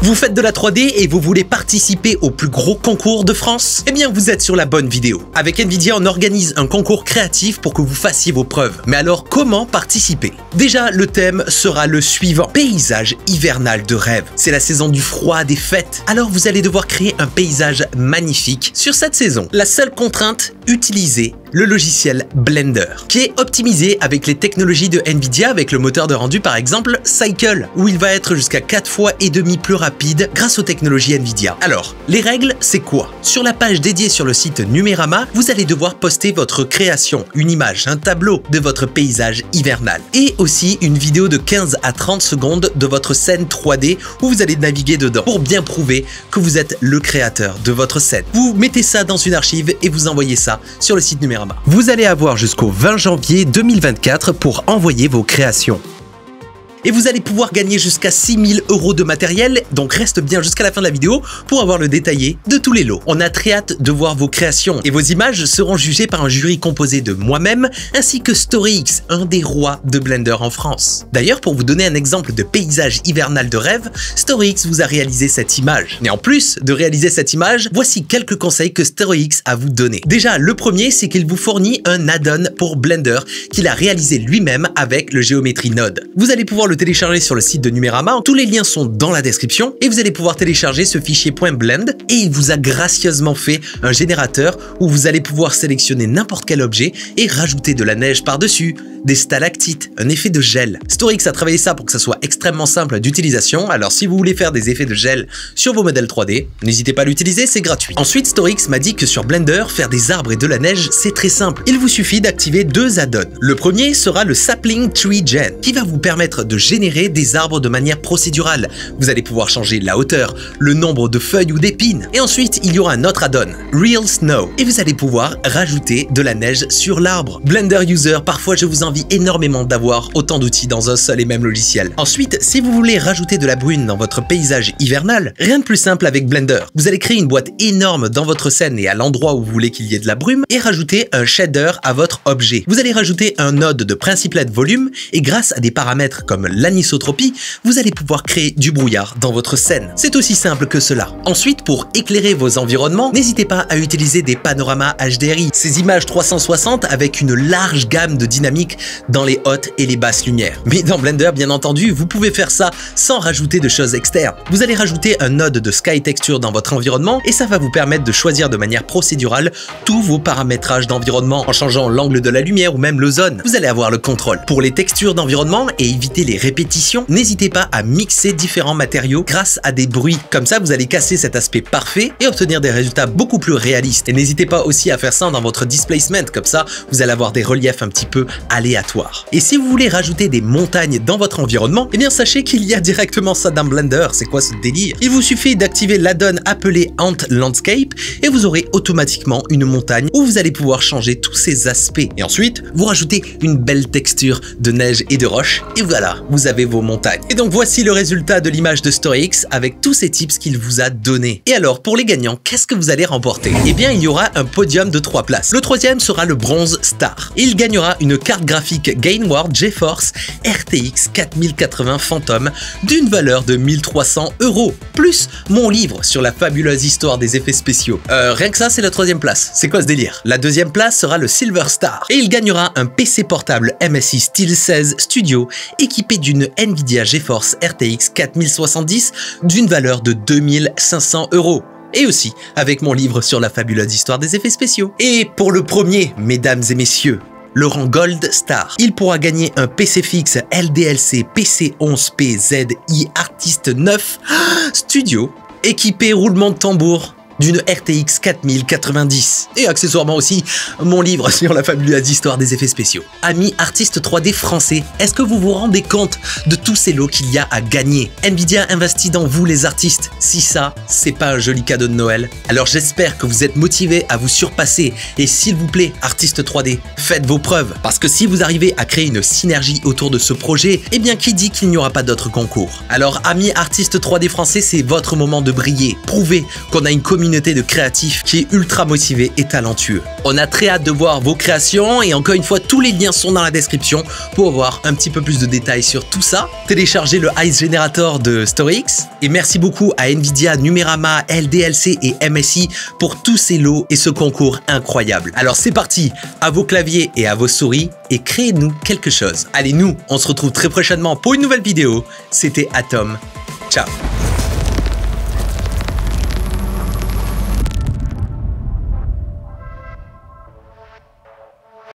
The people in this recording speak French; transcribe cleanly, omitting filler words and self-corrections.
Vous faites de la 3D et vous voulez participer au plus gros concours de France? Eh bien, vous êtes sur la bonne vidéo. Avec Nvidia, on organise un concours créatif pour que vous fassiez vos preuves. Mais alors, comment participer? Déjà, le thème sera le suivant. Paysage hivernal de rêve. C'est la saison du froid, des fêtes. Alors, vous allez devoir créer un paysage magnifique sur cette saison. La seule contrainte, utiliser le logiciel Blender, qui est optimisé avec les technologies de Nvidia, avec le moteur de rendu par exemple Cycle, où il va être jusqu'à 4,5 fois plus rapide grâce aux technologies Nvidia. Alors, les règles, c'est quoi? Sur la page dédiée sur le site Numérama, vous allez devoir poster votre création, une image, un tableau de votre paysage hivernal, et aussi une vidéo de 15 à 30 secondes de votre scène 3D où vous allez naviguer dedans pour bien prouver que vous êtes le créateur de votre scène. Vous mettez ça dans une archive et vous envoyez ça sur le site Numérama. Vous allez avoir jusqu'au 20 janvier 2024 pour envoyer vos créations. Et vous allez pouvoir gagner jusqu'à 6 000 € de matériel, donc reste bien jusqu'à la fin de la vidéo pour avoir le détaillé de tous les lots. On a très hâte de voir vos créations et vos images seront jugées par un jury composé de moi-même ainsi que StoryX, un des rois de Blender en France. D'ailleurs, pour vous donner un exemple de paysage hivernal de rêve, StoryX vous a réalisé cette image. Et en plus de réaliser cette image, voici quelques conseils que StoryX a vous donner. Déjà, le premier, c'est qu'il vous fournit un add-on pour Blender qu'il a réalisé lui-même avec le Geometry Node. Vous allez pouvoir le télécharger sur le site de Numérama, tous les liens sont dans la description et vous allez pouvoir télécharger ce fichier .blend et il vous a gracieusement fait un générateur où vous allez pouvoir sélectionner n'importe quel objet et rajouter de la neige par-dessus, des stalactites, un effet de gel. StoryX a travaillé ça pour que ça soit extrêmement simple d'utilisation, alors si vous voulez faire des effets de gel sur vos modèles 3D, n'hésitez pas à l'utiliser, c'est gratuit. Ensuite, StoryX m'a dit que sur Blender, faire des arbres et de la neige, c'est très simple. Il vous suffit d'activer deux add-ons. Le premier sera le Sapling Tree Gen, qui va vous permettre de générer des arbres de manière procédurale. Vous allez pouvoir changer la hauteur, le nombre de feuilles ou d'épines. Et ensuite, il y aura un autre add-on, Real Snow, et vous allez pouvoir rajouter de la neige sur l'arbre. Blender User, parfois je vous envie énormément d'avoir autant d'outils dans un seul et même logiciel. Ensuite, si vous voulez rajouter de la bruine dans votre paysage hivernal, rien de plus simple avec Blender. Vous allez créer une boîte énorme dans votre scène et à l'endroit où vous voulez qu'il y ait de la brume et rajouter un shader à votre objet. Vous allez rajouter un node de Principlet Volume et grâce à des paramètres comme l'anisotropie, vous allez pouvoir créer du brouillard dans votre scène. C'est aussi simple que cela. Ensuite, pour éclairer vos environnements, n'hésitez pas à utiliser des panoramas HDRI, ces images 360 avec une large gamme de dynamique dans les hautes et les basses lumières. Mais dans Blender, bien entendu, vous pouvez faire ça sans rajouter de choses externes. Vous allez rajouter un node de Sky Texture dans votre environnement et ça va vous permettre de choisir de manière procédurale tous vos paramétrages d'environnement en changeant l'angle de la lumière ou même l'ozone. Vous allez avoir le contrôle. Pour les textures d'environnement et éviter les répétitions, n'hésitez pas à mixer différents matériaux grâce à des bruits. Comme ça, vous allez casser cet aspect parfait et obtenir des résultats beaucoup plus réalistes. Et n'hésitez pas aussi à faire ça dans votre displacement, comme ça, vous allez avoir des reliefs un petit peu aléatoires. Et si vous voulez rajouter des montagnes dans votre environnement, eh bien sachez qu'il y a directement ça dans Blender. C'est quoi ce délire? Il vous suffit d'activer l'add-on appelé Ant Landscape et vous aurez automatiquement une montagne où vous allez pouvoir changer tous ces aspects. Et ensuite, vous rajoutez une belle texture de neige et de roche et voilà, vous avez vos montagnes. Et donc voici le résultat de l'image de StoryX avec tous ces tips qu'il vous a donnés. Et alors, pour les gagnants, qu'est-ce que vous allez remporter? Eh bien, il y aura un podium de 3 places. Le troisième sera le Bronze Star. Et il gagnera une carte graphique Gainward GeForce RTX 4080 Phantom d'une valeur de 1 300 €, plus mon livre sur la fabuleuse histoire des effets spéciaux. Rien que ça, c'est la troisième place. C'est quoi ce délire? La deuxième place sera le Silver Star. Et il gagnera un PC portable MSI Steel 16 Studio équipé d'une Nvidia GeForce RTX 4070 d'une valeur de 2 500 €. Et aussi avec mon livre sur la fabuleuse histoire des effets spéciaux. Et pour le premier, mesdames et messieurs, le rang Gold Star, il pourra gagner un PC fixe LDLC PC11P ZI Artist 9 Studio équipé roulement de tambour d'une RTX 4090 et accessoirement aussi mon livre sur la fabuleuse histoire des effets spéciaux. Amis artistes 3D français, est-ce que vous vous rendez compte de tous ces lots qu'il y a à gagner? Nvidia investit dans vous les artistes. Si ça, c'est pas un joli cadeau de Noël, alors j'espère que vous êtes motivés à vous surpasser et s'il vous plaît, artistes 3D, faites vos preuves parce que si vous arrivez à créer une synergie autour de ce projet, eh bien qui dit qu'il n'y aura pas d'autres concours? Alors amis artistes 3D français, c'est votre moment de briller. Prouvez qu'on a une communauté communauté de créatifs qui est ultra motivée et talentueux. On a très hâte de voir vos créations et encore une fois, tous les liens sont dans la description pour avoir un petit peu plus de détails sur tout ça. Téléchargez le Ice Generator de StoryX et merci beaucoup à Nvidia, Numérama, LDLC et MSI pour tous ces lots et ce concours incroyable. Alors c'est parti, à vos claviers et à vos souris et créez-nous quelque chose. Allez, nous, on se retrouve très prochainement pour une nouvelle vidéo. C'était Atom. Ciao.